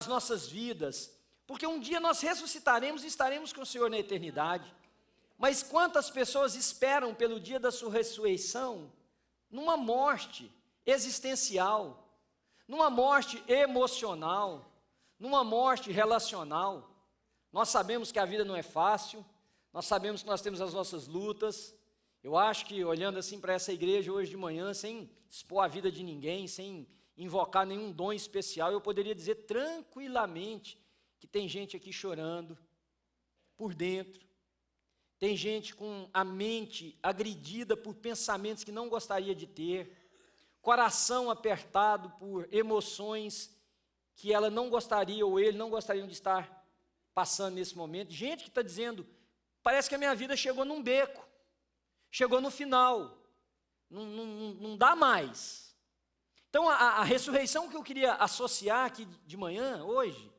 nossas vidas, porque um dia nós ressuscitaremos e estaremos com o Senhor na eternidade. Mas quantas pessoas esperam pelo dia da sua ressurreição numa morte existencial, numa morte emocional, numa morte relacional? Nós sabemos que a vida não é fácil, nós sabemos que nós temos as nossas lutas. Eu acho que, olhando assim para essa igreja hoje de manhã, sem expor a vida de ninguém, sem invocar nenhum dom especial, eu poderia dizer tranquilamente que tem gente aqui chorando por dentro, tem gente com a mente agredida por pensamentos que não gostaria de ter, coração apertado por emoções que ela não gostaria ou ele não gostariam de estar passando nesse momento. Gente que está dizendo, parece que a minha vida chegou num beco, chegou no final, não dá mais. Então a ressurreição que eu queria associar aqui de manhã, hoje,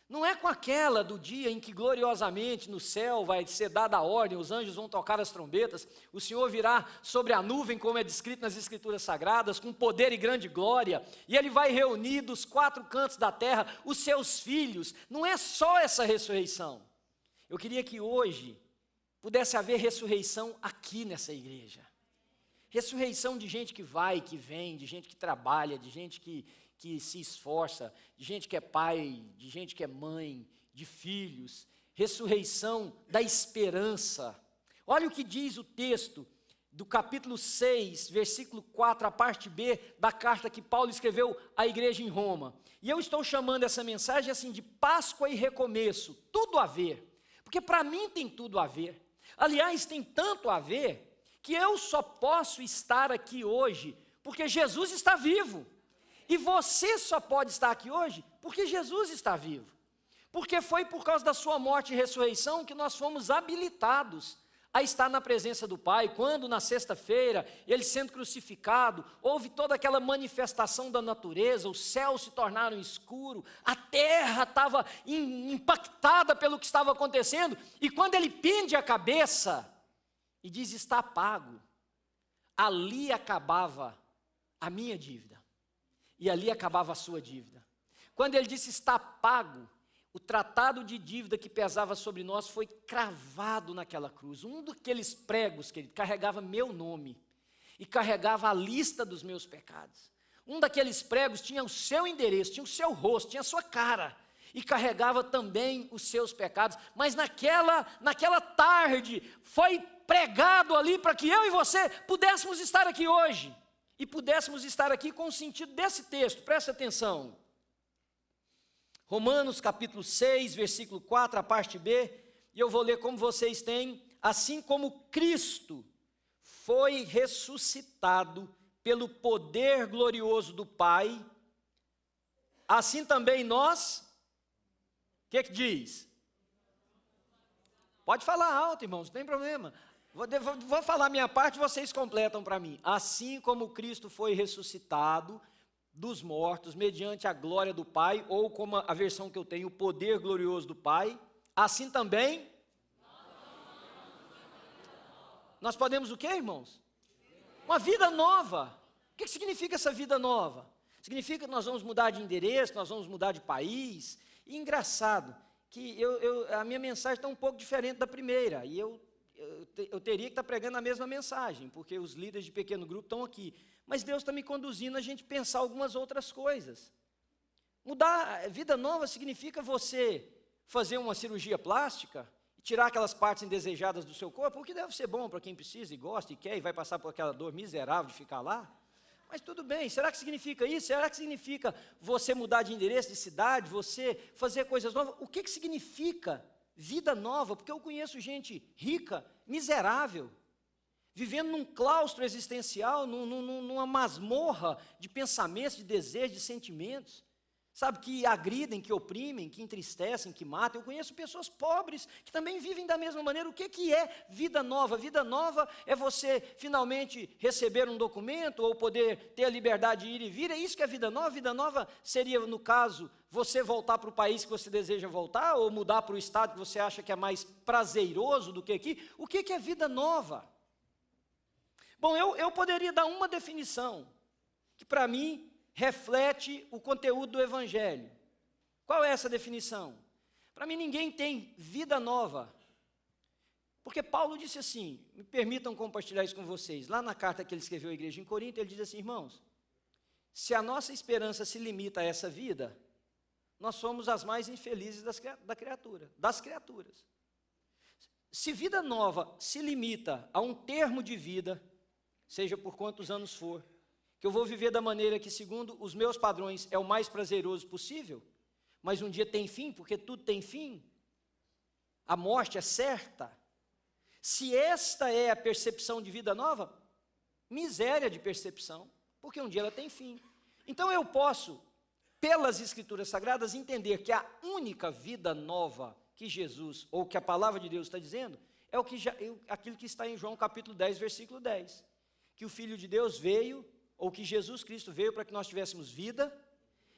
não é com aquela do dia em que gloriosamente no céu vai ser dada a ordem, os anjos vão tocar as trombetas, o Senhor virá sobre a nuvem, como é descrito nas Escrituras Sagradas, com poder e grande glória, e Ele vai reunir dos quatro cantos da terra os seus filhos. Não é só essa ressurreição. Eu queria que hoje pudesse haver ressurreição aqui nessa igreja. Ressurreição de gente que vai, que vem, de gente que trabalha, de gente que se esforça, de gente que é pai, de gente que é mãe, de filhos. Ressurreição da esperança. Olha o que diz o texto do capítulo 6, versículo 4, a parte B da carta que Paulo escreveu à igreja em Roma. E eu estou chamando essa mensagem assim de Páscoa e recomeço, tudo a ver, porque para mim tem tudo a ver. Aliás, tem tanto a ver que eu só posso estar aqui hoje porque Jesus está vivo. E você só pode estar aqui hoje porque Jesus está vivo. Porque foi por causa da sua morte e ressurreição que nós fomos habilitados a estar na presença do Pai. Quando na sexta-feira, Ele sendo crucificado, houve toda aquela manifestação da natureza, os céus se tornaram escuros, a terra estava impactada pelo que estava acontecendo, e quando Ele pende a cabeça e diz, está pago, ali acabava a minha dívida. E ali acabava a sua dívida. Quando ele disse está pago, o tratado de dívida que pesava sobre nós foi cravado naquela cruz. Um daqueles pregos, querido, carregava meu nome e carregava a lista dos meus pecados. Um daqueles pregos tinha o seu endereço, tinha o seu rosto, tinha a sua cara e carregava também os seus pecados. Mas naquela tarde foi pregado ali para que eu e você pudéssemos estar aqui hoje. E pudéssemos estar aqui com o sentido desse texto, presta atenção. Romanos capítulo 6, versículo 4, a parte B, e eu vou ler como vocês têm. Assim como Cristo foi ressuscitado pelo poder glorioso do Pai, assim também nós, o que diz? Pode falar alto, irmãos, não tem problema. Vou falar a minha parte, vocês completam para mim. Assim como Cristo foi ressuscitado dos mortos, mediante a glória do Pai, ou como a versão que eu tenho, o poder glorioso do Pai, assim também nós podemos o quê, irmãos? Uma vida nova. O que significa essa vida nova? Significa que nós vamos mudar de endereço, nós vamos mudar de país. E engraçado, que a minha mensagem está um pouco diferente da primeira, e eu teria que estar pregando a mesma mensagem, porque os líderes de pequeno grupo estão aqui. Mas Deus está me conduzindo a gente pensar algumas outras coisas. Mudar, vida nova significa você fazer uma cirurgia plástica, e tirar aquelas partes indesejadas do seu corpo, o que deve ser bom para quem precisa e gosta e quer, e vai passar por aquela dor miserável de ficar lá. Mas tudo bem, será que significa isso? Será que significa você mudar de endereço, de cidade, você fazer coisas novas? O que significa vida nova? Porque eu conheço gente rica, miserável, vivendo num claustro existencial, numa masmorra de pensamentos, de desejos, de sentimentos, sabe, que agridem, que oprimem, que entristecem, que matam. Eu conheço pessoas pobres que também vivem da mesma maneira. O que é vida nova? Vida nova é você finalmente receber um documento ou poder ter a liberdade de ir e vir. É isso que é vida nova? Vida nova seria, no caso, você voltar para o país que você deseja voltar ou mudar para o estado que você acha que é mais prazeroso do que aqui. O que é vida nova? Bom, eu poderia dar uma definição que para mim reflete o conteúdo do Evangelho. Qual é essa definição? Para mim, ninguém tem vida nova. Porque Paulo disse assim, me permitam compartilhar isso com vocês. Lá na carta que ele escreveu à igreja em Corinto, ele diz assim, irmãos, se a nossa esperança se limita a essa vida, nós somos as mais infelizes das criaturas. Se vida nova se limita a um termo de vida, seja por quantos anos for, que eu vou viver da maneira que, segundo os meus padrões, é o mais prazeroso possível, mas um dia tem fim, porque tudo tem fim, a morte é certa. Se esta é a percepção de vida nova, miséria de percepção, porque um dia ela tem fim. Então eu posso, pelas Escrituras Sagradas, entender que a única vida nova que Jesus, ou que a palavra de Deus está dizendo, é aquilo que está em João capítulo 10, versículo 10. Que o Filho de Deus veio, ou que Jesus Cristo veio para que nós tivéssemos vida,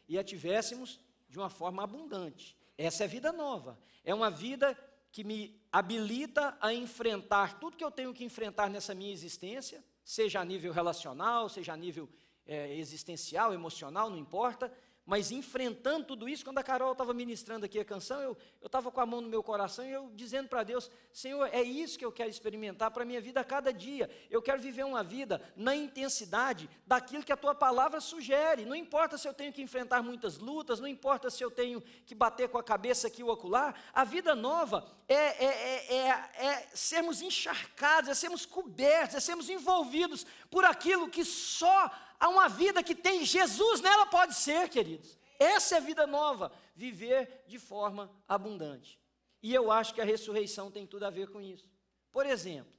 e a tivéssemos de uma forma abundante. Essa é vida nova. É uma vida que me habilita a enfrentar tudo que eu tenho que enfrentar nessa minha existência, seja a nível relacional, seja a nível existencial, emocional, não importa, mas enfrentando tudo isso. Quando a Carol estava ministrando aqui a canção, eu estava com a mão no meu coração e eu dizendo para Deus, Senhor, é isso que eu quero experimentar para a minha vida a cada dia. Eu quero viver uma vida na intensidade daquilo que a Tua palavra sugere. Não importa se eu tenho que enfrentar muitas lutas, não importa se eu tenho que bater com a cabeça aqui ou acolá. A vida nova é sermos encharcados, é sermos cobertos, é sermos envolvidos por aquilo que só há uma vida que tem Jesus nela pode ser, queridos. Essa é a vida nova, viver de forma abundante. E eu acho que a ressurreição tem tudo a ver com isso. Por exemplo,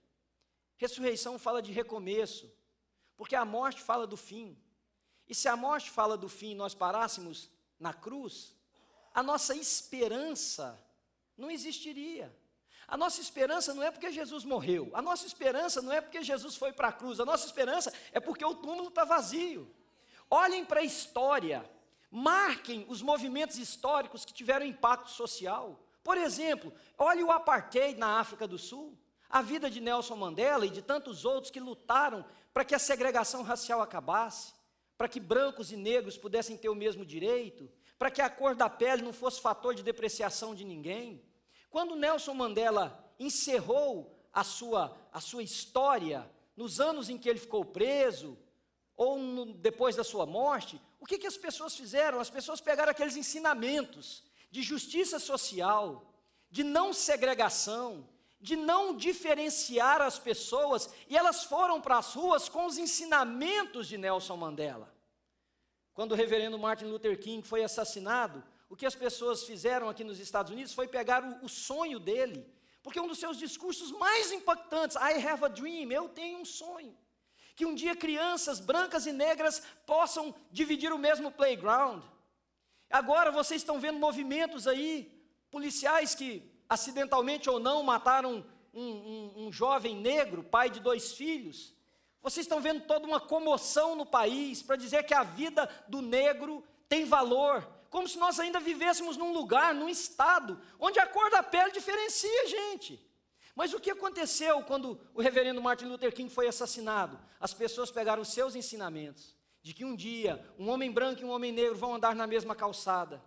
ressurreição fala de recomeço, porque a morte fala do fim. E se a morte fala do fim e nós parássemos na cruz, a nossa esperança não existiria. A nossa esperança não é porque Jesus morreu, a nossa esperança não é porque Jesus foi para a cruz, a nossa esperança é porque o túmulo está vazio. Olhem para a história, marquem os movimentos históricos que tiveram impacto social. Por exemplo, olhe o apartheid na África do Sul, a vida de Nelson Mandela e de tantos outros que lutaram para que a segregação racial acabasse, para que brancos e negros pudessem ter o mesmo direito, para que a cor da pele não fosse fator de depreciação de ninguém. Quando Nelson Mandela encerrou a sua história, nos anos em que ele ficou preso, ou depois da sua morte, o que as pessoas fizeram? As pessoas pegaram aqueles ensinamentos de justiça social, de não segregação, de não diferenciar as pessoas, e elas foram para as ruas com os ensinamentos de Nelson Mandela. Quando o reverendo Martin Luther King foi assassinado, o que as pessoas fizeram aqui nos Estados Unidos foi pegar o sonho dele, porque um dos seus discursos mais impactantes, I have a dream, eu tenho um sonho, que um dia crianças brancas e negras possam dividir o mesmo playground. Agora vocês estão vendo movimentos aí, policiais que acidentalmente ou não mataram um jovem negro, pai de 2 filhos. Vocês estão vendo toda uma comoção no país para dizer que a vida do negro tem valor, como se nós ainda vivêssemos num lugar, num estado, onde a cor da pele diferencia a gente. Mas o que aconteceu quando o reverendo Martin Luther King foi assassinado? As pessoas pegaram os seus ensinamentos, de que um dia, um homem branco e um homem negro vão andar na mesma calçada,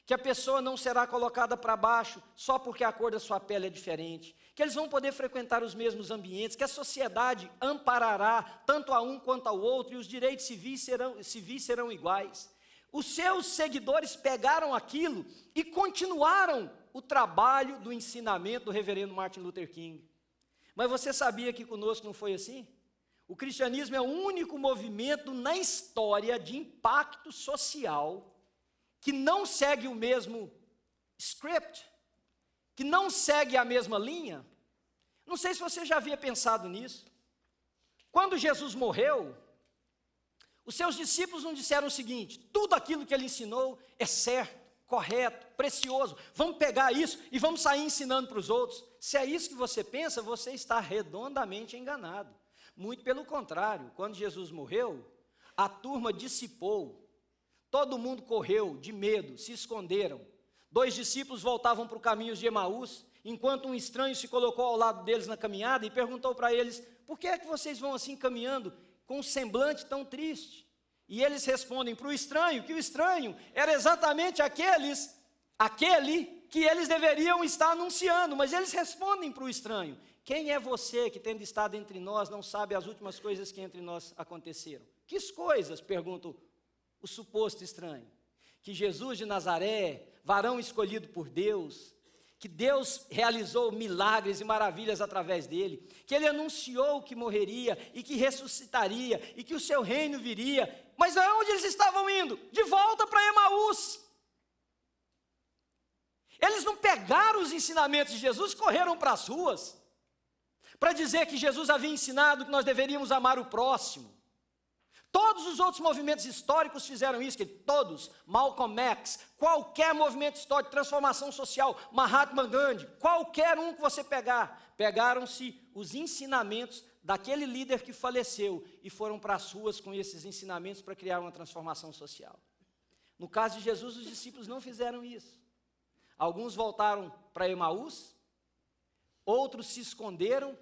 que a pessoa não será colocada para baixo só porque a cor da sua pele é diferente, que eles vão poder frequentar os mesmos ambientes, que a sociedade amparará tanto a um quanto ao outro, e os direitos civis serão iguais. Os seus seguidores pegaram aquilo e continuaram o trabalho do ensinamento do reverendo Martin Luther King. Mas você sabia que conosco não foi assim? O cristianismo é o único movimento na história de impacto social que não segue o mesmo script, que não segue a mesma linha. Não sei se você já havia pensado nisso. Quando Jesus morreu, os seus discípulos não disseram o seguinte: tudo aquilo que ele ensinou é certo, correto, precioso, vamos pegar isso e vamos sair ensinando para os outros. Se é isso que você pensa, você está redondamente enganado. Muito pelo contrário, quando Jesus morreu, a turma dissipou, todo mundo correu de medo, se esconderam. 2 discípulos voltavam para o caminho de Emaús, enquanto um estranho se colocou ao lado deles na caminhada e perguntou para eles: por que é que vocês vão assim caminhando com um semblante tão triste? E eles respondem para o estranho que o estranho era exatamente aqueles aquele que eles deveriam estar anunciando, mas eles respondem para o estranho: quem é você que, tendo estado entre nós, não sabe as últimas coisas que entre nós aconteceram? Que coisas? Pergunta o suposto estranho. Que Jesus de Nazaré, varão escolhido por Deus, que Deus realizou milagres e maravilhas através dele, que ele anunciou que morreria e que ressuscitaria e que o seu reino viria. Mas aonde eles estavam indo? De volta para Emaús. Eles não pegaram os ensinamentos de Jesus, correram para as ruas, para dizer que Jesus havia ensinado que nós deveríamos amar o próximo. Todos os outros movimentos históricos fizeram isso, todos, Malcolm X, qualquer movimento histórico, transformação social, Mahatma Gandhi, qualquer um que você pegar, pegaram-se os ensinamentos daquele líder que faleceu e foram para as ruas com esses ensinamentos para criar uma transformação social. No caso de Jesus, os discípulos não fizeram isso. Alguns voltaram para Emaús, outros se esconderam,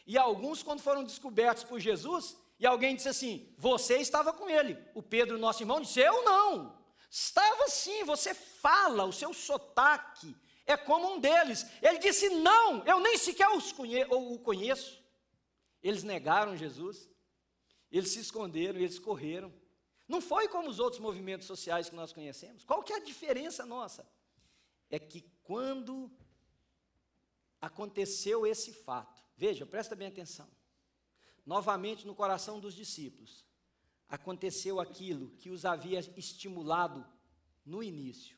e alguns, quando foram descobertos por Jesus, e alguém disse assim: você estava com ele. O Pedro, nosso irmão, disse: eu não. Estava sim, você fala, o seu sotaque é como um deles. Ele disse: não, eu nem sequer o conheço. Eles negaram Jesus, eles se esconderam, eles correram. Não foi como os outros movimentos sociais que nós conhecemos. Qual que é a diferença nossa? É que quando aconteceu esse fato, veja, presta bem atenção, novamente no coração dos discípulos, aconteceu aquilo que os havia estimulado no início.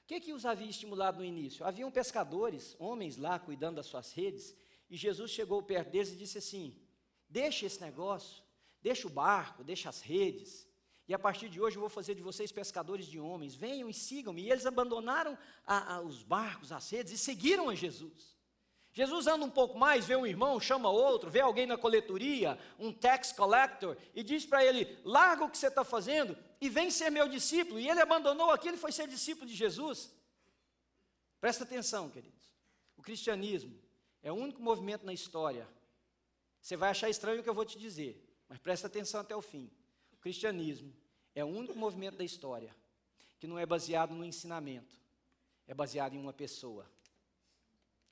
O que os havia estimulado no início? Haviam pescadores, homens lá cuidando das suas redes, e Jesus chegou perto deles e disse assim: deixa esse negócio, deixa o barco, deixa as redes, e a partir de hoje eu vou fazer de vocês pescadores de homens, venham e sigam-me. E eles abandonaram os barcos, as redes, e seguiram a Jesus. Jesus anda um pouco mais, vê um irmão, chama outro, vê alguém na coletoria, um tax collector, e diz para ele: larga o que você está fazendo e vem ser meu discípulo. E ele abandonou aquilo e foi ser discípulo de Jesus. Presta atenção, queridos. O cristianismo é o único movimento na história. Você vai achar estranho o que eu vou te dizer, mas presta atenção até o fim. O cristianismo é o único movimento da história que não é baseado no ensinamento, é baseado em uma pessoa.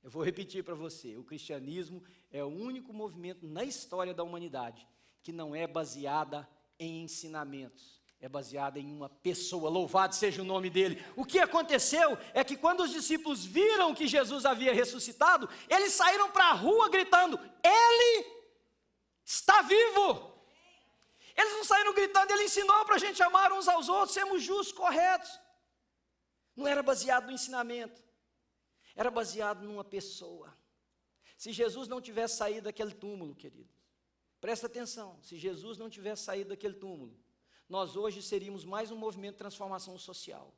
Eu vou repetir para você: o cristianismo é o único movimento na história da humanidade que não é baseada em ensinamentos, é baseada em uma pessoa. Louvado seja o nome dele. O que aconteceu é que quando os discípulos viram que Jesus havia ressuscitado, eles saíram para a rua gritando: ele está vivo! Eles não saíram gritando: ele ensinou para a gente amar uns aos outros, sermos justos, corretos. Não era baseado no ensinamento, era baseado numa pessoa. Se Jesus não tivesse saído daquele túmulo, queridos, presta atenção, se Jesus não tivesse saído daquele túmulo, nós hoje seríamos mais um movimento de transformação social,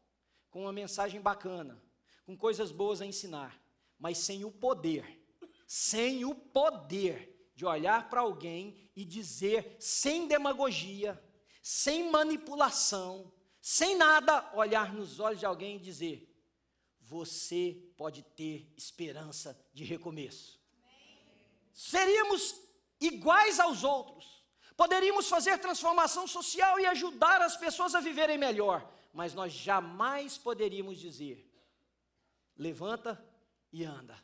com uma mensagem bacana, com coisas boas a ensinar, mas sem o poder de olhar para alguém e dizer, sem demagogia, sem manipulação, sem nada, olhar nos olhos de alguém e dizer: você pode ter esperança de recomeço. Seríamos iguais aos outros, poderíamos fazer transformação social e ajudar as pessoas a viverem melhor, mas nós jamais poderíamos dizer: levanta e anda,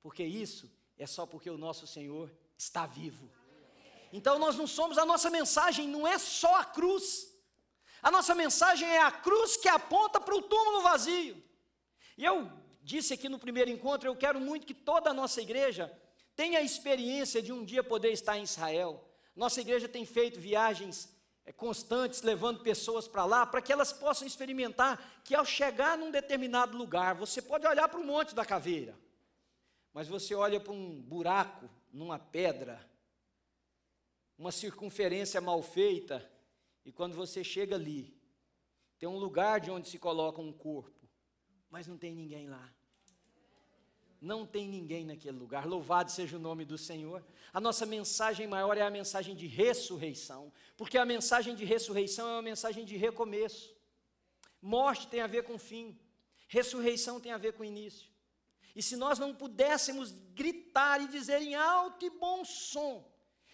porque isso é só porque o nosso Senhor está vivo. Então nós não somos, a nossa mensagem não é só a cruz, a nossa mensagem é a cruz que aponta para o túmulo vazio. E eu disse aqui no primeiro encontro, eu quero muito que toda a nossa igreja tenha a experiência de um dia poder estar em Israel. Nossa igreja tem feito viagens constantes, levando pessoas para lá, para que elas possam experimentar que ao chegar num determinado lugar, você pode olhar para o Monte da Caveira, mas você olha para um buraco, numa pedra, uma circunferência mal feita, e quando você chega ali, tem um lugar de onde se coloca um corpo, mas não tem ninguém lá. Não tem ninguém naquele lugar. Louvado seja o nome do Senhor. A nossa mensagem maior é a mensagem de ressurreição, porque a mensagem de ressurreição é uma mensagem de recomeço. Morte tem a ver com fim, ressurreição tem a ver com início. E se nós não pudéssemos gritar e dizer em alto e bom som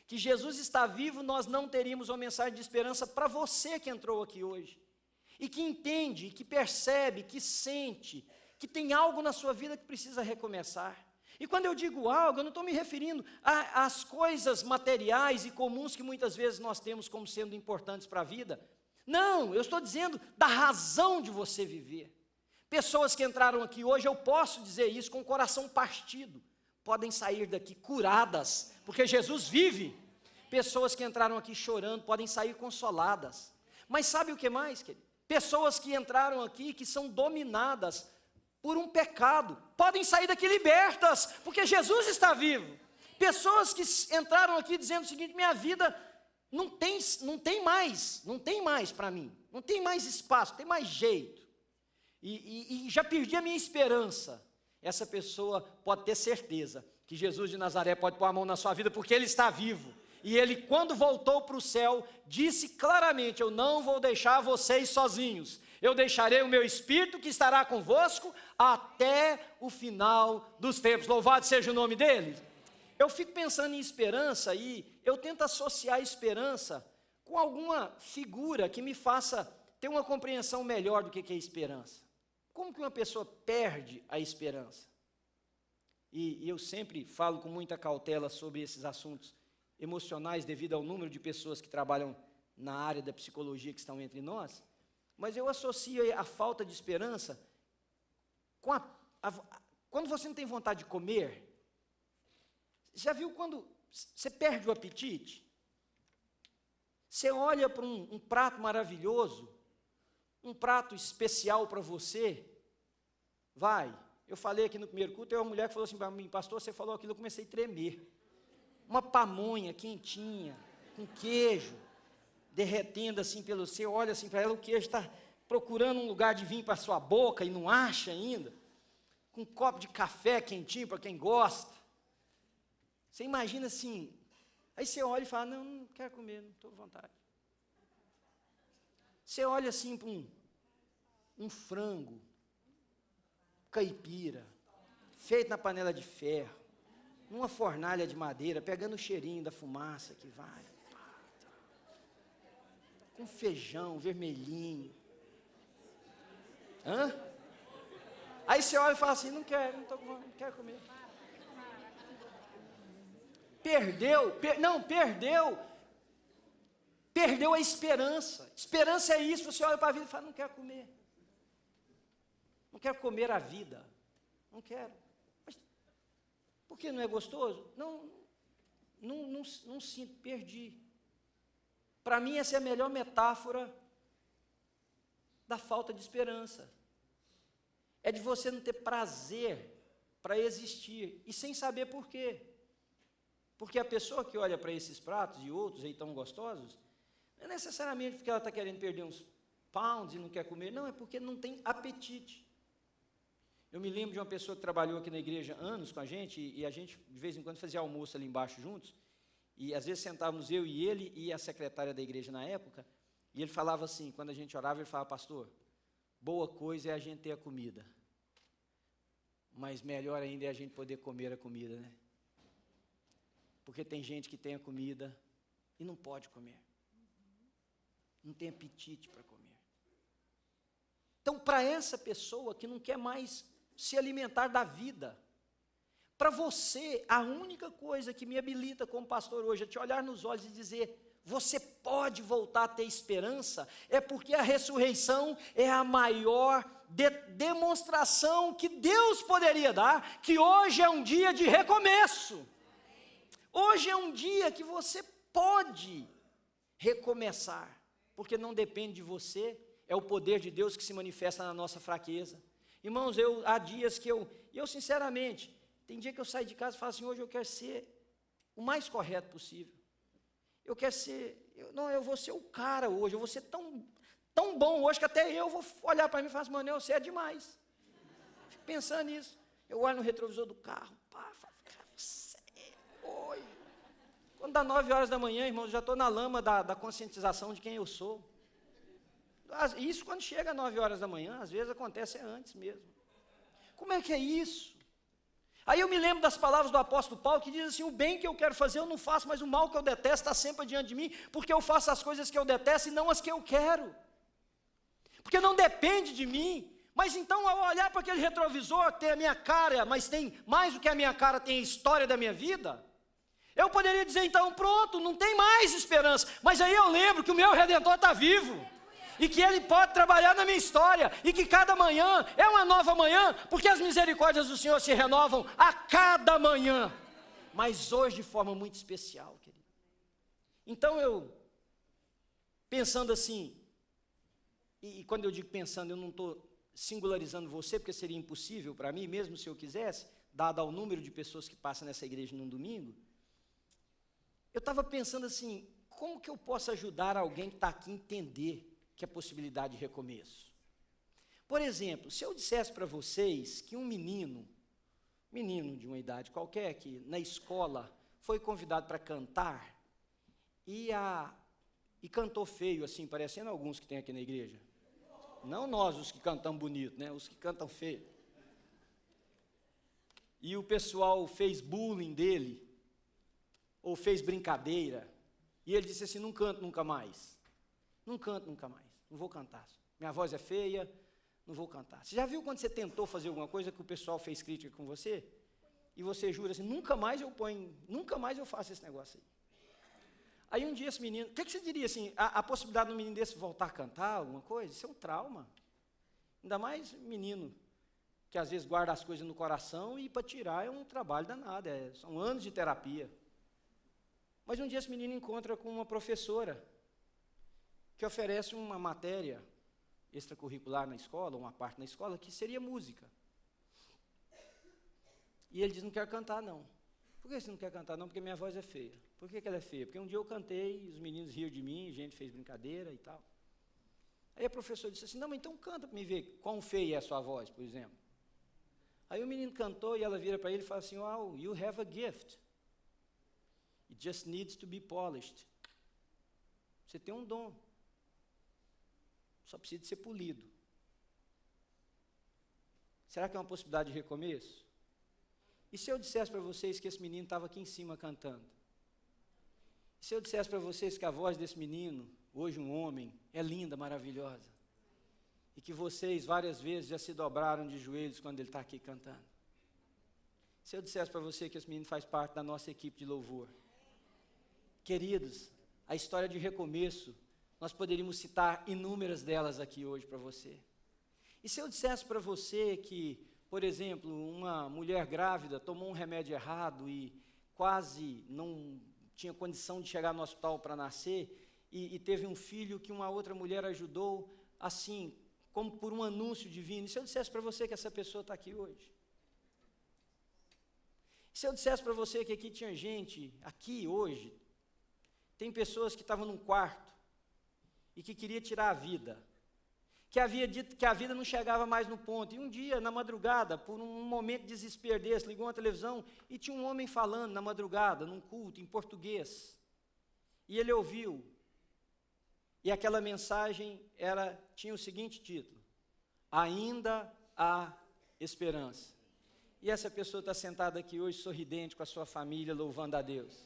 que Jesus está vivo, nós não teríamos uma mensagem de esperança para você que entrou aqui hoje. e que entende, que percebe, que sente, que tem algo na sua vida que precisa recomeçar. E quando eu digo algo, eu não estou me referindo às coisas materiais e comuns que muitas vezes nós temos como sendo importantes para a vida. Não, eu estou dizendo da razão de você viver. Pessoas que entraram aqui hoje, eu posso dizer isso com o coração partido, podem sair daqui curadas, porque Jesus vive. Pessoas que entraram aqui chorando, podem sair consoladas. Mas sabe o que mais, querido? Pessoas que entraram aqui, que são dominadas por um pecado, podem sair daqui libertas, porque Jesus está vivo. Pessoas que entraram aqui dizendo o seguinte: minha vida não tem mais para mim, não tem mais espaço, não tem mais jeito, e já perdi a minha esperança. Essa pessoa pode ter certeza que Jesus de Nazaré pode pôr a mão na sua vida, porque Ele está vivo. E Ele, quando voltou para o céu, disse claramente: eu não vou deixar vocês sozinhos, eu deixarei o meu Espírito que estará convosco até o final dos tempos. Louvado seja o nome dEle. Eu fico pensando em esperança e eu tento associar a esperança com alguma figura que me faça ter uma compreensão melhor do que é esperança. Como que uma pessoa perde a esperança? E eu sempre falo com muita cautela sobre esses assuntos emocionais devido ao número de pessoas que trabalham na área da psicologia que estão entre nós, mas eu associo a falta de esperança com quando você não tem vontade de comer. Já viu quando você perde o apetite? Você olha para um prato maravilhoso, um prato especial para você, eu falei aqui no primeiro culto, tem uma mulher que falou assim para mim: pastor, você falou aquilo, eu comecei a tremer. Uma pamonha quentinha, com queijo, derretendo assim pelo você olha assim para ela, o queijo está procurando um lugar de vir para a sua boca e não acha ainda, com um copo de café quentinho para quem gosta. Você imagina assim, aí você olha e fala: não quero comer, não estou à vontade. Você olha assim para um frango caipira, feito na panela de ferro, numa fornalha de madeira, pegando o cheirinho da fumaça que vai, com feijão vermelhinho. Aí você olha e fala assim: não quero comer. Perdeu a esperança. Esperança é isso, você olha para a vida e fala: não quero comer. Não quero comer a vida. Não quero. Mas por que não é gostoso? Não sinto, perdi. Para mim essa é a melhor metáfora da falta de esperança. É de você não ter prazer para existir, e sem saber por quê. Porque a pessoa que olha para esses pratos e outros aí tão gostosos, não é necessariamente porque ela está querendo perder uns pounds e não quer comer, não, é porque não tem apetite. Eu me lembro de uma pessoa que trabalhou aqui na igreja anos com a gente, e a gente de vez em quando fazia almoço ali embaixo juntos, e às vezes sentávamos eu e ele e a secretária da igreja na época, e ele falava assim, quando a gente orava, ele falava: pastor, boa coisa é a gente ter a comida, mas melhor ainda é a gente poder comer a comida, né? Porque tem gente que tem a comida e não pode comer, não tem apetite para comer. Então, para essa pessoa que não quer mais se alimentar da vida, para você, a única coisa que me habilita como pastor hoje é te olhar nos olhos e dizer: você pode voltar a ter esperança, é porque a ressurreição é a maior demonstração que Deus poderia dar, que hoje é um dia de recomeço. Hoje é um dia que você pode recomeçar, porque não depende de você, é o poder de Deus que se manifesta na nossa fraqueza. Irmãos, há dias que eu sinceramente, tem dia que eu saio de casa e falo assim: hoje eu quero ser o mais correto possível. Eu quero ser, eu vou ser o cara hoje, eu vou ser tão bom hoje que até eu vou olhar para mim e falar assim: mano, você é demais. Fico pensando nisso. Eu olho no retrovisor do carro, falo: cara, você é hoje. Quando dá 9 horas da manhã, irmãos, eu já estou na lama da conscientização de quem eu sou. Isso quando chega às 9 horas da manhã, às vezes acontece antes mesmo. Como é que é isso? Aí eu me lembro das palavras do apóstolo Paulo, que diz assim: o bem que eu quero fazer eu não faço, mas o mal que eu detesto está sempre diante de mim, porque eu faço as coisas que eu detesto e não as que eu quero. porque não depende de mim. Mas então, ao olhar para aquele retrovisor, tem a minha cara, mas tem mais do que a minha cara, tem a história da minha vida, eu poderia dizer, então, pronto, não tem mais esperança. Mas aí eu lembro que o meu Redentor está vivo, e que Ele pode trabalhar na minha história, e que cada manhã é uma nova manhã, porque as misericórdias do Senhor se renovam a cada manhã, mas hoje de forma muito especial, querido. Então eu, pensando assim, e quando eu digo pensando, eu não estou singularizando você, porque seria impossível para mim, mesmo se eu quisesse, dado ao número de pessoas que passam nessa igreja num domingo, eu estava pensando assim, como que eu posso ajudar alguém que está aqui a entender que é possibilidade de recomeço? Por exemplo, se eu dissesse para vocês que um menino de uma idade qualquer, que na escola foi convidado para cantar, e cantou feio, assim, parecendo alguns que tem aqui na igreja. Não nós, os que cantamos bonito, né? Os que cantam feio. E o pessoal fez bullying dele, ou fez brincadeira, e ele disse assim, não canto nunca mais. Não canto nunca mais, não vou cantar. Minha voz é feia, não vou cantar. Você já viu quando você tentou fazer alguma coisa que o pessoal fez crítica com você? E você jura assim, nunca mais eu faço esse negócio aí. Aí um dia esse menino, o que você diria assim, a possibilidade de um menino desse voltar a cantar alguma coisa? Isso é um trauma. Ainda mais menino, que às vezes guarda as coisas no coração e para tirar é um trabalho danado, são anos de terapia. Mas um dia esse menino encontra com uma professora, que oferece uma matéria extracurricular na escola, uma parte na escola, que seria música. E ele diz, não quero cantar não. Por que você não quer cantar não? Porque minha voz é feia. Por que ela é feia? Porque um dia eu cantei, os meninos riram de mim, a gente fez brincadeira e tal. Aí a professora disse assim, não, mas então canta para me ver quão feia é a sua voz, por exemplo. Aí o menino cantou e ela vira para ele e fala assim, wow, you have a gift. It just needs to be polished. Você tem um dom. Só precisa de ser polido. Será que é uma possibilidade de recomeço? E se eu dissesse para vocês que esse menino estava aqui em cima cantando? E se eu dissesse para vocês que a voz desse menino, hoje um homem, é linda, maravilhosa? E que vocês várias vezes já se dobraram de joelhos quando ele está aqui cantando? Se eu dissesse para você que esse menino faz parte da nossa equipe de louvor? Queridos, a história de recomeço, nós poderíamos citar inúmeras delas aqui hoje para você. E se eu dissesse para você que, por exemplo, uma mulher grávida tomou um remédio errado e quase não tinha condição de chegar no hospital para nascer, e teve um filho que uma outra mulher ajudou, assim, como por um anúncio divino. E se eu dissesse para você que essa pessoa está aqui hoje? E se eu dissesse para você que aqui tinha gente, aqui hoje, tem pessoas que estavam num quarto, e que queria tirar a vida, que havia dito que a vida não chegava mais no ponto, e um dia, na madrugada, por um momento de desespero desse, ligou uma televisão, e tinha um homem falando na madrugada, num culto, em português, e ele ouviu, e aquela mensagem tinha o seguinte título, ainda há esperança, e essa pessoa está sentada aqui hoje, sorridente, com a sua família, louvando a Deus.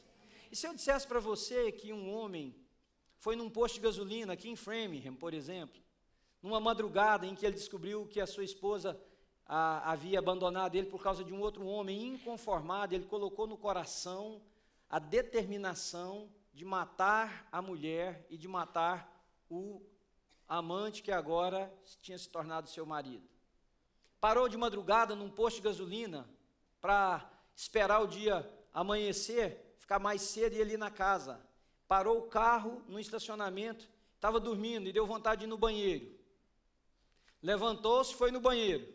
E se eu dissesse para você que um homem foi num posto de gasolina aqui em Framingham, por exemplo, numa madrugada em que ele descobriu que a sua esposa havia abandonado ele por causa de um outro homem inconformado, ele colocou no coração a determinação de matar a mulher e de matar o amante que agora tinha se tornado seu marido. Parou de madrugada num posto de gasolina para esperar o dia amanhecer, ficar mais cedo e ir ali na casa. Parou o carro no estacionamento, estava dormindo e deu vontade de ir no banheiro. Levantou-se, foi no banheiro.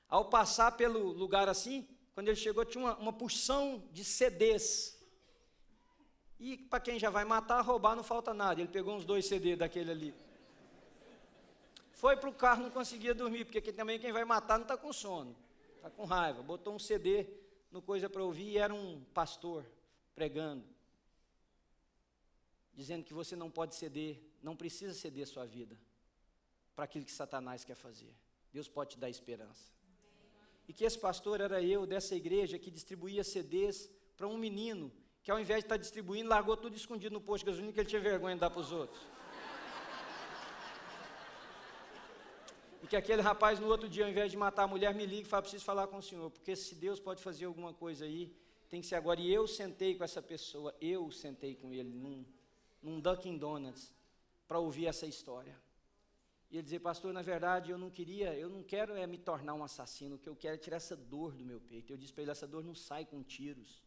Ao passar pelo lugar assim, quando ele chegou, tinha uma porção de CDs. E para quem já vai matar, roubar não falta nada. Ele pegou uns 2 CDs daquele ali. Foi para o carro, não conseguia dormir, porque aqui também quem vai matar não está com sono, está com raiva. Botou um CD no coisa para ouvir e era um pastor pregando, dizendo que você não pode ceder, não precisa ceder sua vida para aquilo que Satanás quer fazer. Deus pode te dar esperança. E que esse pastor era eu, dessa igreja, que distribuía CDs para um menino, que ao invés de estar distribuindo, largou tudo escondido no posto de gasolina, que ele tinha vergonha de dar para os outros. que aquele rapaz, no outro dia, ao invés de matar a mulher, me liga e fala, preciso falar com o senhor, porque se Deus pode fazer alguma coisa aí, tem que ser agora. E eu sentei com essa pessoa, eu sentei com ele num Dunkin' Donuts, para ouvir essa história. E ele dizia, pastor, na verdade, eu não quero me tornar um assassino, o que eu quero é tirar essa dor do meu peito. Eu disse para ele, essa dor não sai com tiros,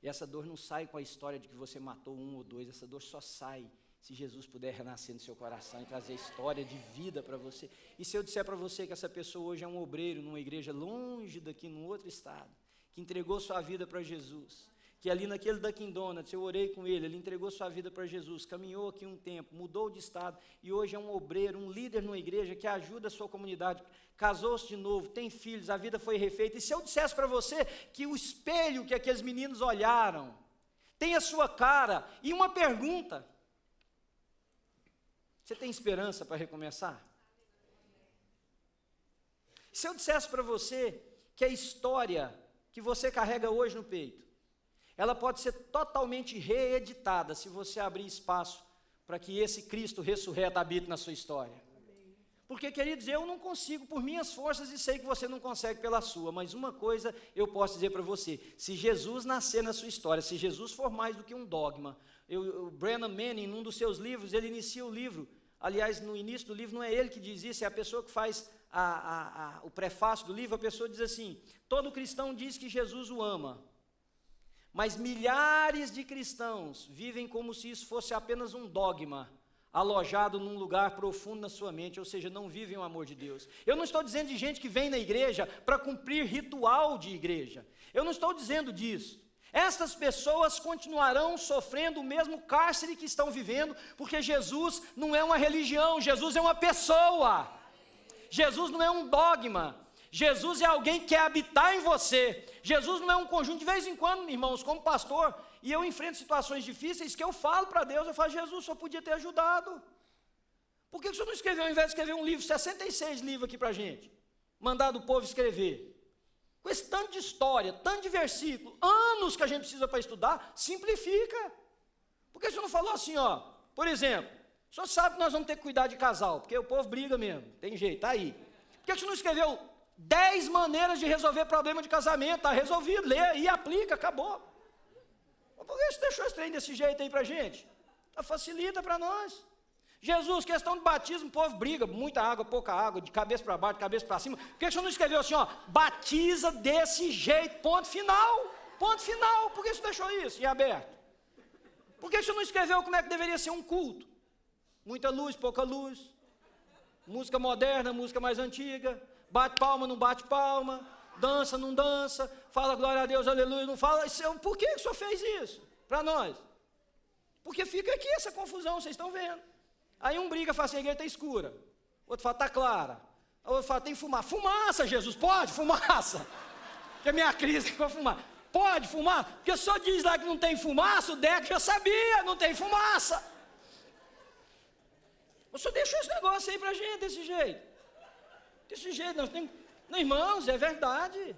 e essa dor não sai com a história de que você matou 1 ou 2, essa dor só sai se Jesus puder renascer no seu coração e trazer história de vida para você. E se eu disser para você que essa pessoa hoje é um obreiro numa igreja longe daqui, num outro estado, que entregou sua vida para Jesus, que ali naquele Dunkin' Donuts, eu orei com ele entregou sua vida para Jesus, caminhou aqui um tempo, mudou de estado, e hoje é um obreiro, um líder numa igreja que ajuda a sua comunidade, casou-se de novo, tem filhos, a vida foi refeita. E se eu dissesse para você que o espelho que aqueles meninos olharam, tem a sua cara, e uma pergunta, você tem esperança para recomeçar? Se eu dissesse para você que a história que você carrega hoje no peito, ela pode ser totalmente reeditada se você abrir espaço para que esse Cristo ressurreto habite na sua história. Porque, queridos, eu não consigo por minhas forças e sei que você não consegue pela sua, mas uma coisa eu posso dizer para você, se Jesus nascer na sua história, se Jesus for mais do que um dogma, o Brennan Manning, num dos seus livros, ele inicia o livro, aliás, no início do livro não é ele que diz isso, é a pessoa que faz o prefácio do livro, a pessoa diz assim, todo cristão diz que Jesus o ama, mas milhares de cristãos vivem como se isso fosse apenas um dogma, alojado num lugar profundo na sua mente, ou seja, não vivem o amor de Deus. Eu não estou dizendo de gente que vem na igreja para cumprir ritual de igreja, eu não estou dizendo disso. Estas pessoas continuarão sofrendo o mesmo cárcere que estão vivendo, porque Jesus não é uma religião, Jesus é uma pessoa. Jesus não é um dogma, Jesus é alguém que quer habitar em você. Jesus não é um conjunto. De vez em quando, irmãos, como pastor, e eu enfrento situações difíceis que eu falo para Deus, eu falo, Jesus, só podia ter ajudado. Por que o senhor não escreveu, ao invés de escrever um livro, 66 livros aqui para a gente, mandado o povo escrever? Com esse tanto de história, tanto de versículo, anos que a gente precisa para estudar, simplifica. Por que o senhor não falou assim, ó, por exemplo, o senhor sabe que nós vamos ter que cuidar de casal, porque o povo briga mesmo, tem jeito, está aí. Por que o senhor não escreveu 10 maneiras de resolver problema de casamento? Está resolvido, lê e aplica, acabou. Por que você deixou esse trem desse jeito aí para a gente? Facilita para nós. Jesus, questão de batismo, o povo briga, muita água, pouca água, de cabeça para baixo, de cabeça para cima. Por que o senhor não escreveu assim, ó, batiza desse jeito, ponto final, ponto final. Por que você deixou isso e aberto? Por que o senhor não escreveu como é que deveria ser um culto? Muita luz, pouca luz, música moderna, música mais antiga, bate palma, não bate palma, dança, não dança, fala glória a Deus, aleluia, não fala. Por que o senhor fez isso para nós? Porque fica aqui essa confusão, vocês estão vendo. Aí um briga, fala assim, a igreja está escura. Outro fala, está clara. Outro fala, tem fumaça. Fumaça, Jesus, pode? Fumaça. Porque a minha crise é com a fumaça. Pode fumar? Porque o senhor diz lá que não tem fumaça, o Deco já sabia, não tem fumaça. O senhor deixou esse negócio aí para a gente, desse jeito. Desse jeito, nós temos... Não, irmãos, é verdade.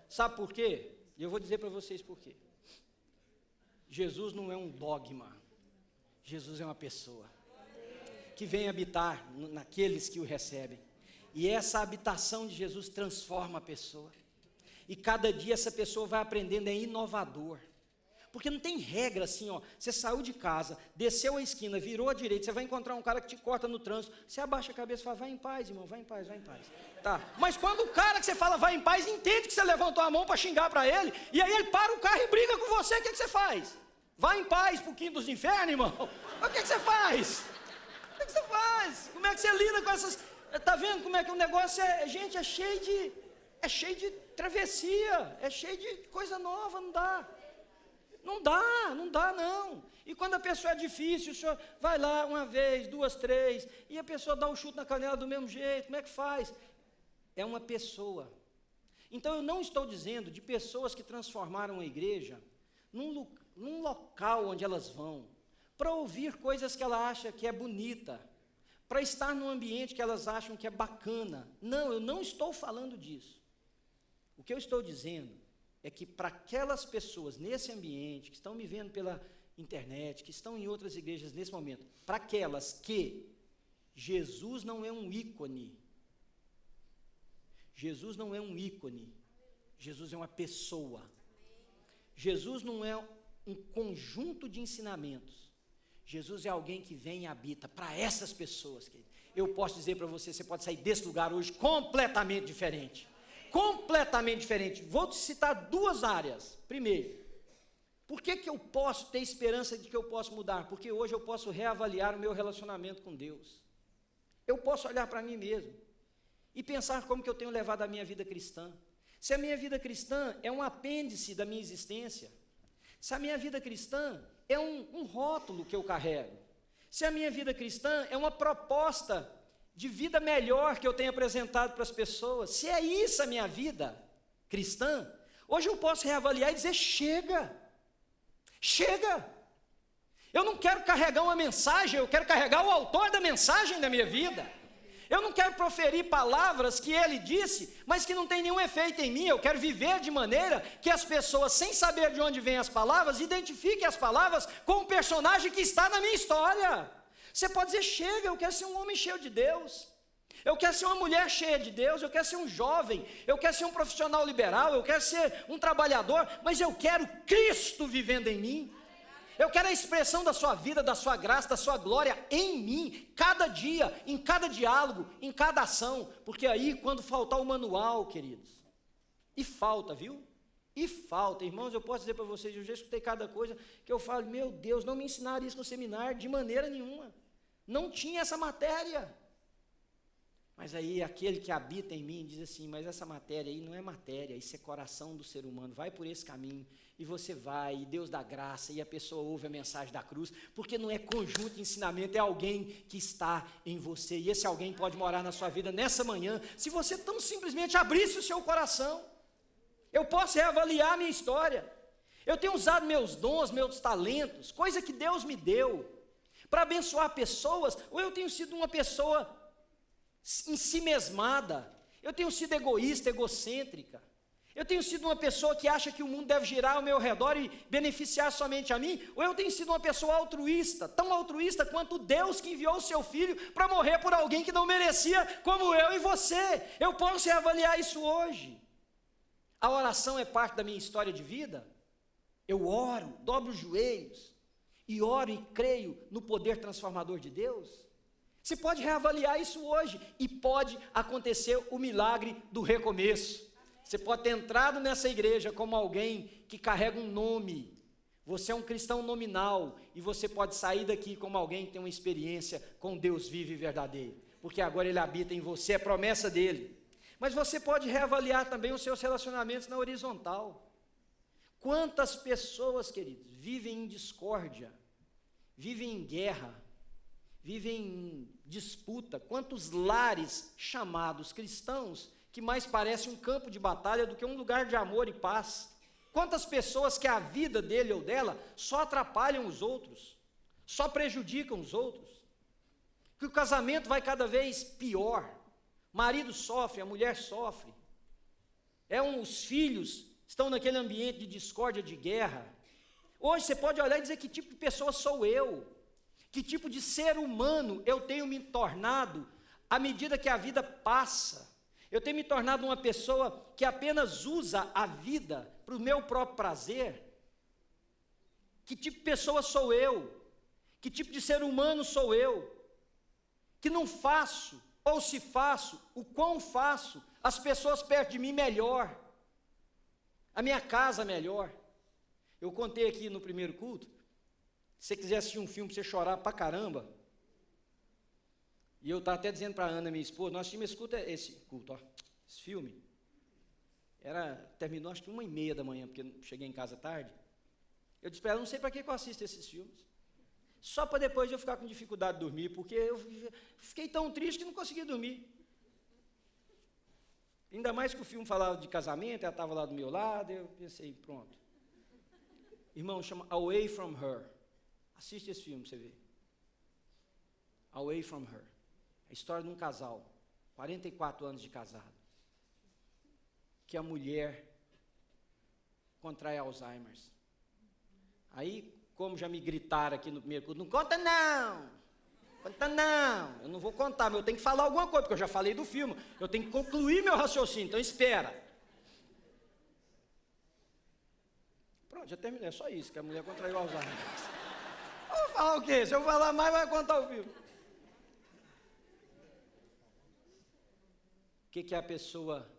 Sabe por quê? E eu vou dizer para vocês por quê. Jesus não é um dogma. Jesus é uma pessoa que vem habitar naqueles que o recebem. E essa habitação de Jesus transforma a pessoa. E cada dia essa pessoa vai aprendendo, é inovador. Porque não tem regra assim, ó. Você saiu de casa, desceu a esquina, virou à direita, você vai encontrar um cara que te corta no trânsito, você abaixa a cabeça e fala, vai em paz, irmão, vai em paz, vai em paz. Tá. Mas quando o cara que você fala vai em paz, entende que você levantou a mão para xingar para ele, e aí ele para o carro e briga com você, o que você faz? Vai em paz pro quinto dos infernos, irmão? O que você faz? O que você faz? Como é que você lida com essas... Está vendo como é que o negócio é... Gente, é cheio de travessia, é cheio de coisa nova, não dá. Não dá não. E quando a pessoa é difícil, o senhor vai lá uma vez, 2, 3, e a pessoa dá um chute na canela do mesmo jeito, como é que faz? É uma pessoa. Então eu não estou dizendo de pessoas que transformaram a igreja num local onde elas vão, para ouvir coisas que ela acha que é bonita, para estar num ambiente que elas acham que é bacana. Não, eu não estou falando disso. O que eu estou dizendo é que para aquelas pessoas nesse ambiente, que estão me vendo pela internet, que estão em outras igrejas nesse momento, para aquelas que Jesus não é um ícone, Jesus não é um ícone, Jesus é uma pessoa. Jesus não é um conjunto de ensinamentos. Jesus é alguém que vem e habita para essas pessoas, querido. Eu posso dizer para você, você pode sair desse lugar hoje completamente diferente. Completamente diferente. Vou te citar duas áreas. Primeiro, por que eu posso ter esperança de que eu posso mudar? Porque hoje eu posso reavaliar o meu relacionamento com Deus. Eu posso olhar para mim mesmo e pensar como que eu tenho levado a minha vida cristã. Se a minha vida cristã é um apêndice da minha existência, se a minha vida cristã é um rótulo que eu carrego, se a minha vida cristã é uma proposta de vida melhor que eu tenho apresentado para as pessoas, se é isso a minha vida cristã, hoje eu posso reavaliar e dizer, chega, eu não quero carregar uma mensagem, eu quero carregar o autor da mensagem da minha vida. Eu não quero proferir palavras que ele disse, mas que não tem nenhum efeito em mim. Eu quero viver de maneira que as pessoas, sem saber de onde vêm as palavras, identifiquem as palavras com o personagem que está na minha história. Você pode dizer, chega, eu quero ser um homem cheio de Deus. Eu quero ser uma mulher cheia de Deus, eu quero ser um jovem, eu quero ser um profissional liberal, eu quero ser um trabalhador, mas eu quero Cristo vivendo em mim. Eu quero a expressão da sua vida, da sua graça, da sua glória em mim, cada dia, em cada diálogo, em cada ação, porque aí quando faltar o manual, queridos, e falta, viu? E falta, irmãos, eu posso dizer para vocês, eu já escutei cada coisa que eu falo, meu Deus, não me ensinaram isso no seminário de maneira nenhuma, não tinha essa matéria. Mas aí aquele que habita em mim diz assim, mas essa matéria aí não é matéria, isso é coração do ser humano, vai por esse caminho, e você vai, e Deus dá graça, e a pessoa ouve a mensagem da cruz, porque não é conjunto de ensinamento, é alguém que está em você, e esse alguém pode morar na sua vida nessa manhã, se você tão simplesmente abrisse o seu coração. Eu posso reavaliar a minha história, eu tenho usado meus dons, meus talentos, coisa que Deus me deu, para abençoar pessoas, ou eu tenho sido uma pessoa ensimesmada, eu tenho sido egoísta, egocêntrica, eu tenho sido uma pessoa que acha que o mundo deve girar ao meu redor e beneficiar somente a mim, ou eu tenho sido uma pessoa altruísta, tão altruísta quanto Deus que enviou o seu filho para morrer por alguém que não merecia, como eu e você. Eu posso reavaliar isso hoje. A oração é parte da minha história de vida. Eu oro, dobro os joelhos e oro e creio no poder transformador de Deus. Você pode reavaliar isso hoje e pode acontecer o milagre do recomeço. Você pode ter entrado nessa igreja como alguém que carrega um nome. Você é um cristão nominal e você pode sair daqui como alguém que tem uma experiência com Deus vivo e verdadeiro, porque agora Ele habita em você, é promessa dEle. Mas você pode reavaliar também os seus relacionamentos na horizontal. Quantas pessoas, queridos, vivem em discórdia, vivem em guerra, vivem em disputa? Quantos lares chamados cristãos que mais parece um campo de batalha do que um lugar de amor e paz? Quantas pessoas que a vida dele ou dela só atrapalham os outros, só prejudicam os outros, que o casamento vai cada vez pior, o marido sofre, a mulher sofre, os filhos estão naquele ambiente de discórdia, de guerra. Hoje você pode olhar e dizer, que tipo de pessoa sou eu? Que tipo de ser humano eu tenho me tornado à medida que a vida passa? Eu tenho me tornado uma pessoa que apenas usa a vida para o meu próprio prazer? Que tipo de pessoa sou eu? Que tipo de ser humano sou eu? Que não faço, ou se faço, o quão faço, as pessoas perto de mim melhor, a minha casa melhor. Eu contei aqui no primeiro culto, se você quiser assistir um filme para você chorar pra caramba, e eu estava até dizendo para a Ana, minha esposa, nós tínhamos esse culto, esse filme, terminou acho que 1h30 da manhã, porque eu cheguei em casa tarde. Eu disse para ela, não sei para que eu assisto esses filmes, só para depois eu ficar com dificuldade de dormir, porque eu fiquei tão triste que não consegui dormir. Ainda mais que o filme falava de casamento, ela estava lá do meu lado, eu pensei, pronto. Irmão, chama Away From Her. Assiste esse filme para você ver. Away From Her. A história de um casal, 44 anos de casado, que a mulher contrai Alzheimer. Aí, como já me gritaram aqui no primeiro culto, não conta não! Não, eu não vou contar, mas eu tenho que falar alguma coisa, porque eu já falei do filme. Eu tenho que concluir meu raciocínio, então espera. Pronto, já terminei, é só isso, que a mulher contraiu o Alzheimer. Eu vou falar o quê? Se eu falar mais, vai contar o filme. O que é a pessoa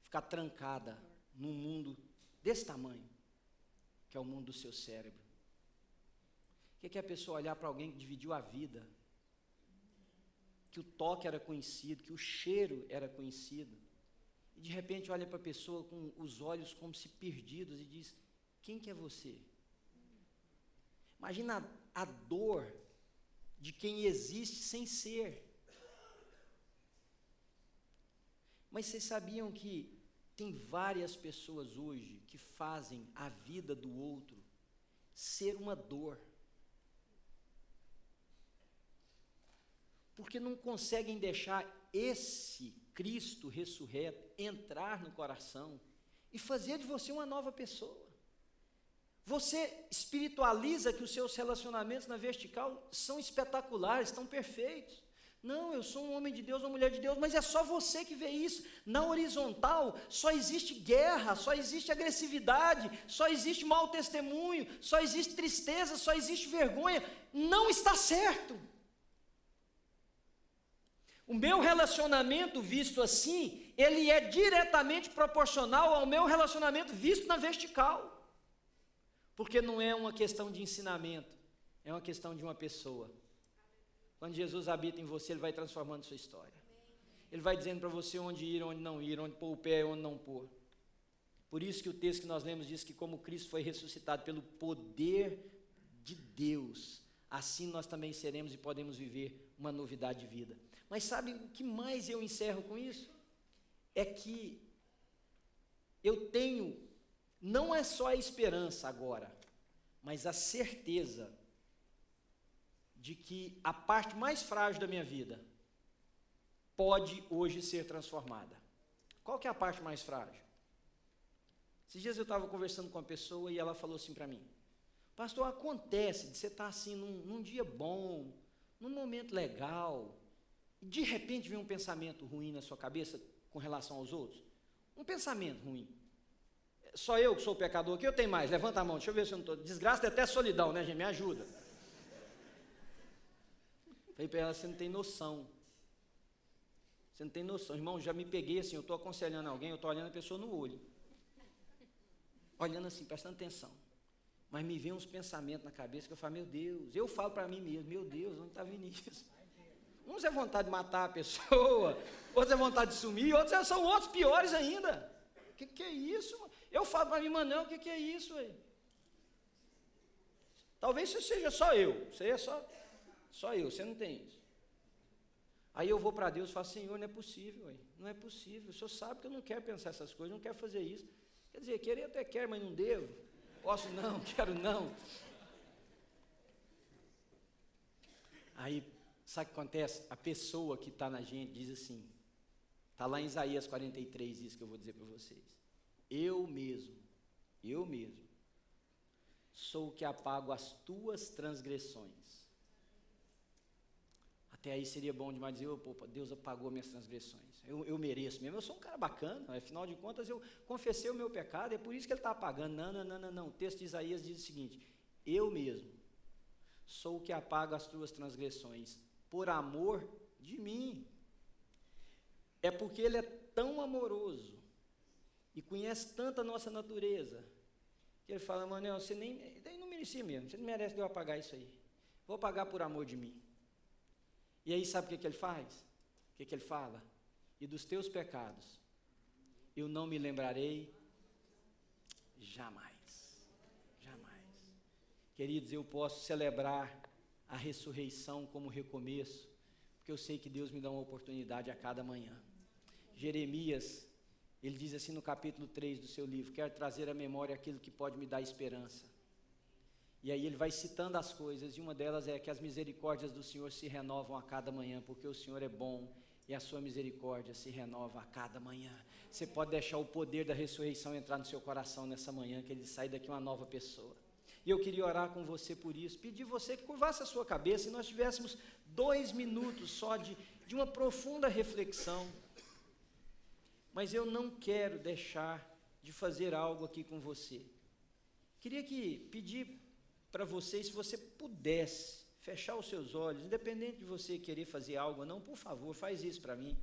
ficar trancada num mundo desse tamanho, que é o mundo do seu cérebro? O que é a pessoa olhar para alguém que dividiu a vida, que o toque era conhecido, que o cheiro era conhecido, e de repente olha para a pessoa com os olhos como se perdidos e diz: quem que é você? Imagina a dor de quem existe sem ser. Mas vocês sabiam que tem várias pessoas hoje que fazem a vida do outro ser uma dor? Porque não conseguem deixar esse Cristo ressurreto entrar no coração e fazer de você uma nova pessoa. Você espiritualiza que os seus relacionamentos na vertical são espetaculares, estão perfeitos. Não, eu sou um homem de Deus, uma mulher de Deus, mas é só você que vê isso. Na horizontal só existe guerra, só existe agressividade, só existe mau testemunho, só existe tristeza, só existe vergonha. Não está certo. O meu relacionamento visto assim, ele é diretamente proporcional ao meu relacionamento visto na vertical. Porque não é uma questão de ensinamento, é uma questão de uma pessoa. Quando Jesus habita em você, Ele vai transformando sua história. Ele vai dizendo para você onde ir, onde não ir, onde pôr o pé, onde não pôr. Por isso que o texto que nós lemos diz que como Cristo foi ressuscitado pelo poder de Deus, assim nós também seremos e podemos viver uma novidade de vida. Mas sabe o que mais eu encerro com isso? É que eu tenho, não é só a esperança agora, mas a certeza de que a parte mais frágil da minha vida pode hoje ser transformada. Qual que é a parte mais frágil? Esses dias eu estava conversando com uma pessoa e ela falou assim para mim: pastor, acontece de você estar assim num dia bom, num momento legal, e de repente vem um pensamento ruim na sua cabeça com relação aos outros? Um pensamento ruim. Só eu que sou o pecador aqui, eu tenho mais? Levanta a mão, deixa eu ver se eu não estou. Desgraça é até solidão, né, gente? Me ajuda. Falei para ela: você não tem noção. Você não tem noção. Irmão, já me peguei assim, eu estou aconselhando alguém, eu estou olhando a pessoa no olho. Olhando assim, prestando atenção. Mas me vem uns pensamentos na cabeça que eu falo: meu Deus. Eu falo para mim mesmo: meu Deus, onde está vindo isso? Uns é vontade de matar a pessoa, outros é vontade de sumir, outros são outros piores ainda. O que é isso? Eu falo para mim: Manel, o que é isso aí? Talvez isso seja só eu, isso aí é só eu, você não tem isso. Aí eu vou para Deus e falo: Senhor, não é possível, não é possível, o Senhor sabe que eu não quero pensar essas coisas, não quero fazer isso. Quer dizer, querer até quero, mas não devo, posso não, quero não. Aí, sabe o que acontece? A pessoa que está na gente diz assim, está lá em Isaías 43, isso que eu vou dizer para vocês: eu mesmo, sou o que apago as tuas transgressões. Até aí seria bom demais dizer: pô, Deus apagou minhas transgressões, eu mereço mesmo, eu sou um cara bacana, afinal de contas eu confessei o meu pecado, é por isso que Ele está apagando. Não, o texto de Isaías diz o seguinte: eu mesmo sou o que apago as tuas transgressões, por amor de mim. É porque Ele é tão amoroso e conhece tanto a nossa natureza, que Ele fala: Manel, você nem não merecia mesmo, você não merece de eu apagar isso aí, vou pagar por amor de mim. E aí sabe o que Ele faz? O que Ele fala? E dos teus pecados eu não me lembrarei jamais, jamais. Queridos, eu posso celebrar a ressurreição como recomeço, porque eu sei que Deus me dá uma oportunidade a cada manhã. Jeremias, ele diz assim no capítulo 3 do seu livro: quero trazer à memória aquilo que pode me dar esperança. E aí ele vai citando as coisas, e uma delas é que as misericórdias do Senhor se renovam a cada manhã, porque o Senhor é bom e a sua misericórdia se renova a cada manhã. Você pode deixar o poder da ressurreição entrar no seu coração nessa manhã, que ele sai daqui uma nova pessoa. E eu queria orar com você por isso, pedir você que curvasse a sua cabeça e nós tivéssemos 2 minutos só de uma profunda reflexão. Mas eu não quero deixar de fazer algo aqui com você. Queria pedir para você, se você pudesse fechar os seus olhos, independente de você querer fazer algo ou não, por favor, faz isso para mim.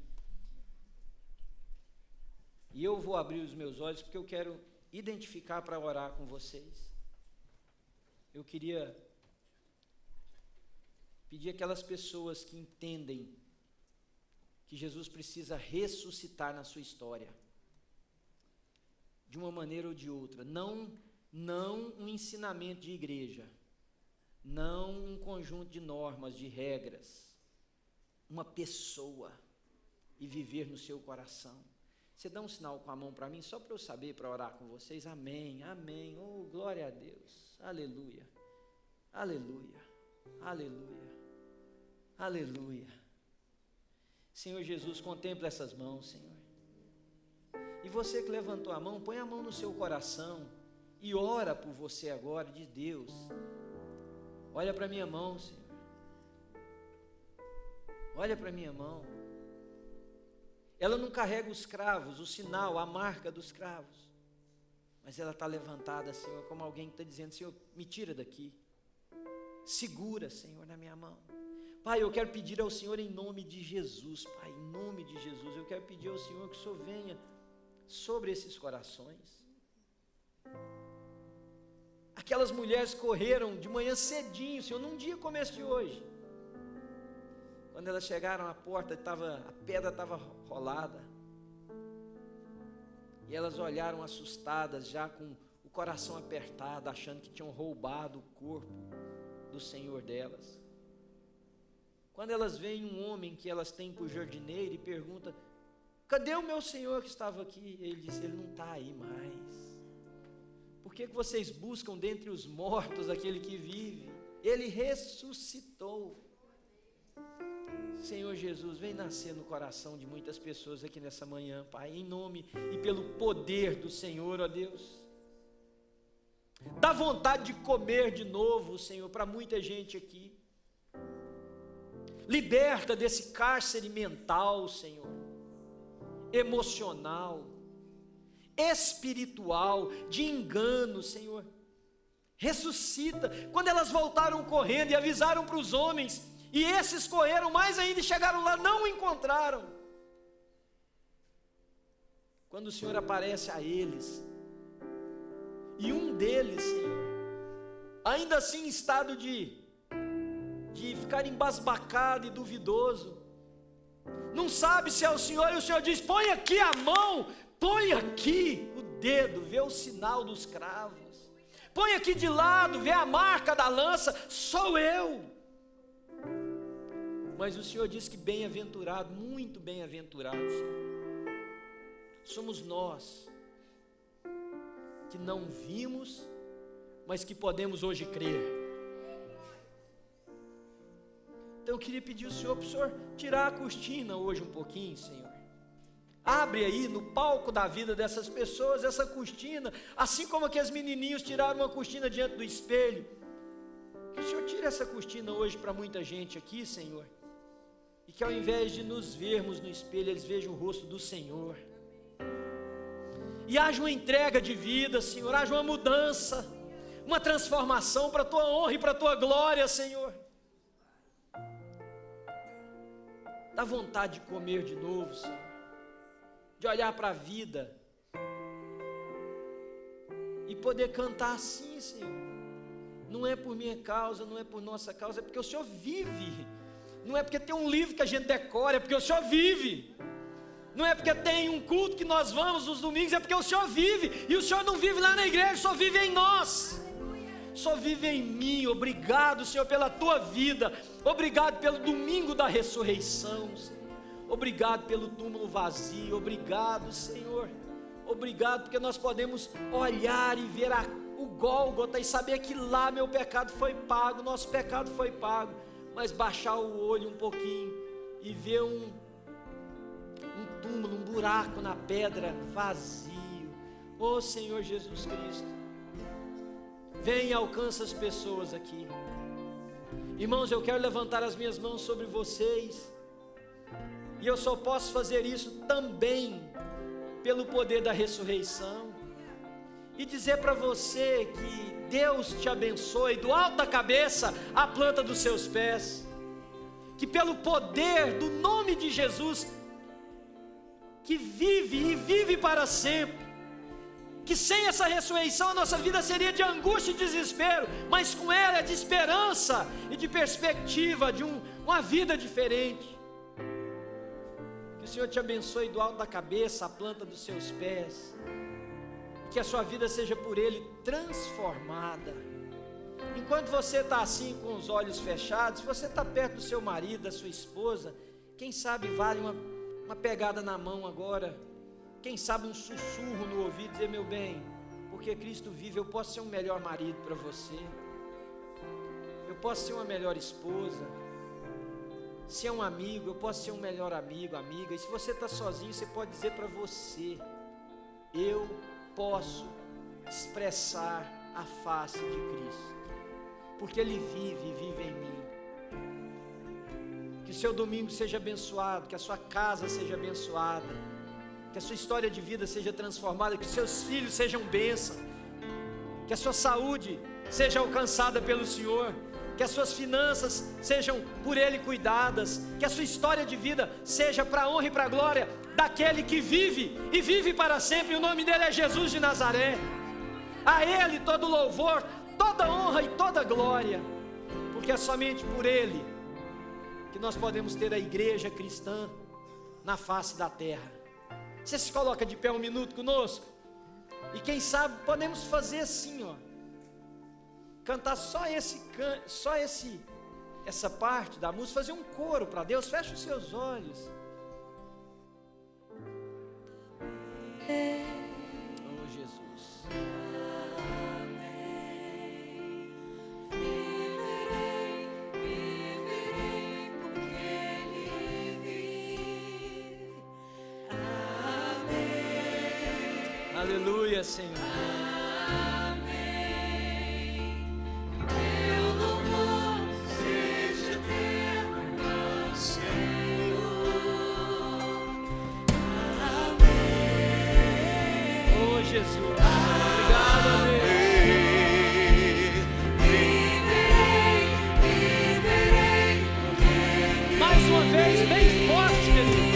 E eu vou abrir os meus olhos porque eu quero identificar para orar com vocês. Eu queria pedir aquelas pessoas que entendem que Jesus precisa ressuscitar na sua história, de uma maneira ou de outra, não um ensinamento de igreja, não um conjunto de normas, de regras, uma pessoa, e viver no seu coração. Você dá um sinal com a mão para mim, só para eu saber, para orar com vocês. Amém, amém, oh glória a Deus, aleluia, aleluia, aleluia, aleluia. Senhor Jesus, contempla essas mãos, Senhor. E você que levantou a mão, põe a mão no seu coração e ora por você agora, de Deus. Olha para minha mão, Senhor. Olha para minha mão. Ela não carrega os cravos, o sinal, a marca dos cravos. Mas ela está levantada, Senhor, como alguém que está dizendo: Senhor, me tira daqui. Segura, Senhor, na minha mão. Pai, eu quero pedir ao Senhor em nome de Jesus, Pai, em nome de Jesus, eu quero pedir ao Senhor que o Senhor venha sobre esses corações. Aquelas mulheres correram de manhã cedinho, Senhor, num dia como este hoje. Quando elas chegaram à porta, a pedra estava rolada. E elas olharam assustadas, já com o coração apertado, achando que tinham roubado o corpo do Senhor delas. Quando elas veem um homem que elas têm por jardineiro e perguntam: cadê o meu Senhor que estava aqui? Ele disse: ele não está aí mais. Por que vocês buscam dentre os mortos aquele que vive? Ele ressuscitou. Senhor Jesus, vem nascer no coração de muitas pessoas aqui nessa manhã, Pai, em nome e pelo poder do Senhor, ó Deus. Dá vontade de comer de novo, Senhor, para muita gente aqui. Liberta desse cárcere mental, Senhor, emocional, espiritual, de engano, Senhor. Ressuscita. Quando elas voltaram correndo e avisaram para os homens, e esses correram mais ainda e chegaram lá, não o encontraram. Quando o Senhor aparece a eles, e um deles, Senhor, ainda assim em estado de ficar embasbacado e duvidoso, não sabe se é o Senhor, e o Senhor diz: põe aqui a mão, põe aqui o dedo, vê o sinal dos cravos, põe aqui de lado, vê a marca da lança, sou eu. Mas o Senhor diz que bem-aventurado, muito bem-aventurado, somos nós, que não vimos, mas que podemos hoje crer. Então eu queria pedir ao Senhor, para o Senhor tirar a cortina hoje um pouquinho, Senhor. Abre aí no palco da vida dessas pessoas essa cortina, assim como aqueles menininhos tiraram uma cortina diante do espelho. Que o Senhor tire essa cortina hoje para muita gente aqui, Senhor. E que ao invés de nos vermos no espelho, eles vejam o rosto do Senhor. E haja uma entrega de vida, Senhor, haja uma mudança, uma transformação para a Tua honra e para a Tua glória, Senhor. Dá vontade de comer de novo, Senhor, de olhar para a vida e poder cantar assim, Senhor. Não é por minha causa, não é por nossa causa, é porque o Senhor vive. Não é porque tem um livro que a gente decora, é porque o Senhor vive. Não é porque tem um culto que nós vamos nos domingos, é porque o Senhor vive. E o Senhor não vive lá na igreja, o Senhor vive em nós. Só vive em mim. Obrigado, Senhor, pela Tua vida. Obrigado pelo domingo da ressurreição, Senhor. Obrigado pelo túmulo vazio. Obrigado, Senhor. Obrigado porque nós podemos olhar e ver o Gólgota e saber que lá meu pecado foi pago, nosso pecado foi pago. Mas baixar o olho um pouquinho e ver um túmulo, um buraco na pedra vazio. Ô Senhor Jesus Cristo, vem e alcança as pessoas aqui. Irmãos, eu quero levantar as minhas mãos sobre vocês, e eu só posso fazer isso também pelo poder da ressurreição, e dizer para você que Deus te abençoe do alto da cabeça à planta dos seus pés, que pelo poder do nome de Jesus, que vive e vive para sempre, que sem essa ressurreição a nossa vida seria de angústia e desespero, mas com ela é de esperança e de perspectiva de uma vida diferente. Que o Senhor te abençoe do alto da cabeça à planta dos seus pés, que a sua vida seja por Ele transformada. Enquanto você está assim com os olhos fechados, se você está perto do seu marido, da sua esposa, quem sabe vale uma pegada na mão agora, quem sabe um sussurro no ouvido, dizer: meu bem, porque Cristo vive, eu posso ser um melhor marido para você, eu posso ser uma melhor esposa. Se é um amigo, eu posso ser um melhor amigo, amiga. E se você está sozinho, você pode dizer para você: eu posso expressar a face de Cristo, porque Ele vive e vive em mim. Que o seu domingo seja abençoado, que a sua casa seja abençoada, que a sua história de vida seja transformada, que os seus filhos sejam bênção, que a sua saúde seja alcançada pelo Senhor, que as suas finanças sejam por Ele cuidadas, que a sua história de vida seja para a honra e para a glória daquele que vive e vive para sempre. O nome dele é Jesus de Nazaré. A Ele todo louvor, toda honra e toda glória, porque é somente por Ele que nós podemos ter a igreja cristã na face da terra. Você se coloca de pé um minuto conosco? E quem sabe podemos fazer assim, ó, cantar essa parte da música, fazer um coro para Deus. Feche os seus olhos. Oh Jesus. Aleluia, Senhor. Amém. Teu louvor seja eterno ao Senhor. Amém. Oh, Jesus. Obrigado, Deus. Viverei. Mais uma vez, bem forte, querido.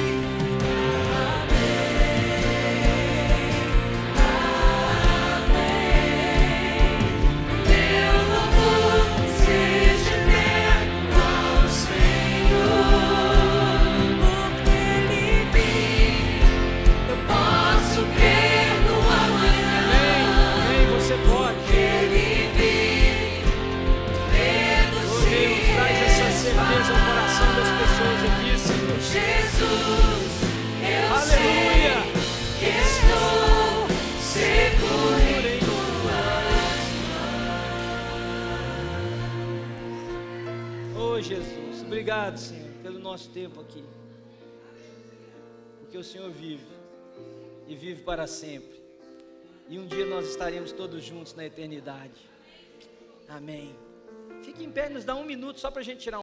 Jesus, obrigado, Senhor, pelo nosso tempo aqui, porque o Senhor vive e vive para sempre, e um dia nós estaremos todos juntos na eternidade. Amém. Fique em pé, nos dá um minuto só para a gente tirar